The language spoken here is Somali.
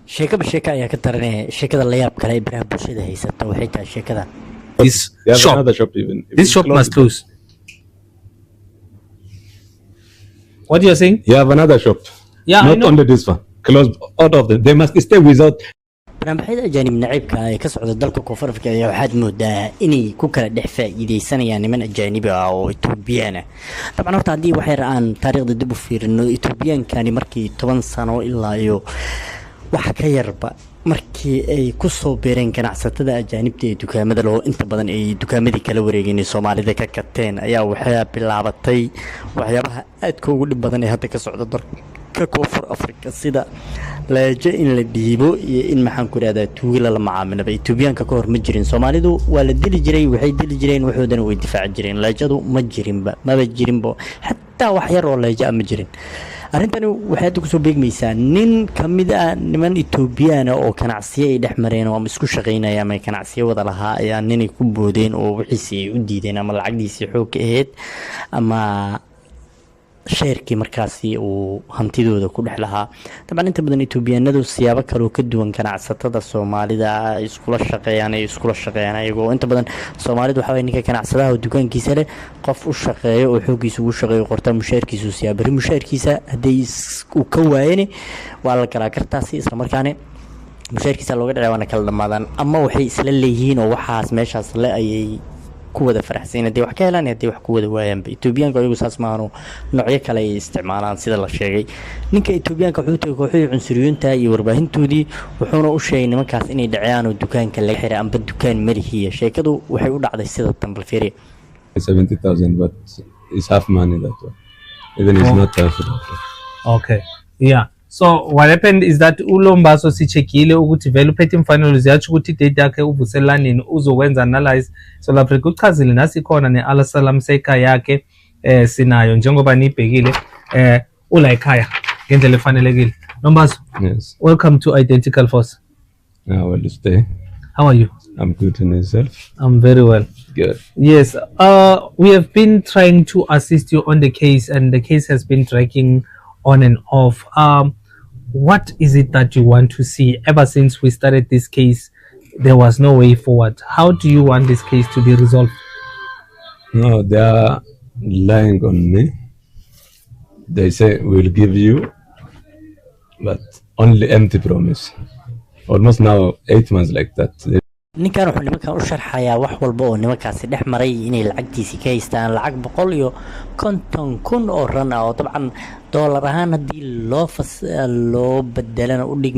sheeko ba sheeka ayaa ka daranaya sheekada la yaab kale ee baraha bulshada haysata waxay tahay sheekada This They have shop, another shop even. this shop must close. What you are saying? You have another shop. Yeah, I Not know. only this one. Close out of them. They must stay without. barnaamijyada ajaanib naciibka ee ka socda dalka koonfur afrika ayaa waxaad moodaa inay ku kala dhex faa'iideysanayaan niman ajaanibi ah oo etoobiyaan ah dabcan horta haddii waxyar aan taariikhda dib u fiirino etoobiyaankani markii 10 sano ilaa iyo wax ka yarba markii ay ku soo beereen ganacsatada ajaanibta ee dukaamada loo inta badan ay dukaamadii kala wareegeen Soomaalida ka kateen ayaa waxay bilaabatay waxyaabaha aadka ugu dhib badan ee hadda ka socda dalka koonfur afrika sida laaje in la dhiibo iyo in maxaan ku raadaa tuugila la macaamilaba Etoobiyaanka ka hor ma jirin Soomaalidu waa la dili jiray waxay dili jireen waxoodana way difaaci jireen laajadu ma jirinba maba jirinba xataa wax yar oo laaje ma jirin arintani waxay ku soo beegmaysaa nin kamid ah niman Etoobiyaan oo ganacsiye ay dhex mareen oo isku shaqeynaya ama ganacsiye wada lahaa ayaa ninay ku boodeen oo wixii ay u diideen ama lacagdiisii xoog ka ahayd ama sheerkii markaasi uu hantidooda ku dhex lahaa dabcan inta badan Etoobiyaanadu siyaabo kale oo ka duwan ganacsatada Soomaalida iskula shaqeeyaan ayagoo inta badan Soomaalidu waxa ay ninka ganacsadaha oo dukaankiisa leh qof u shaqeeyo oo xoogiisa ugu shaqeeyo qorta mushaarkiisu siyaabari mushaarkiisa haday uu ka waayeen waa la kala kartaasi isla markaana mushaarkiisa looga dhacay waana kala dhamaadaan ama waxay isla leeyihiin oo waxaas meeshaas la ayay kuwada faraxsan hadii wax ka helaan hadii wax kuwada waayaan Etoobiyaanka iyagu saas maahano noocyo kale ay isticmaalaan sida la sheegay ninka Etoobiyaanka wuxuu tagay kooxihii cunsuriyiinta iyo warbaahintoodii wuxuuna u sheegay nimankaas inay dhacayaan oo dukaanka laga xiray amba dukaan malihiya sheekadu waxay u dhacday sida Tambal-Feri 70,000, but it's half money that one. Even it's not half. Okay. Yeah. So what happened is that ulombaso sichekile ukuthi vele uphethe imfanelo ziyathi ukuthi date yakhe uvuselanini uzokwenza analyze South Africa uchazile nasi khona neAlasalam Seka yakhe sinayo njengoba nibhekile ula ekhaya ngendlela efanelekile Nombaso. Yes. Welcome to Identical Force. Well, you stay. How are you? I'm good in yourself. I'm very well. Good. Yes. We have been trying to assist you on the case and the case has been dragging on and off. What is it that you want to see? Ever since we started this case, there was no way forward. How do you want this case to be resolved? No, they are lying on me. They say we'll give you, but only empty promise. Almost now 8 months like that. ninkan wuxuu nimankan u sharxayaa wax walba oo nimankaasi dhex maray inay lacagtiisa ka haystaan lacag 150,000 oo ran ah oo dabcan dollar ahaan hadii loo bedelana u dhig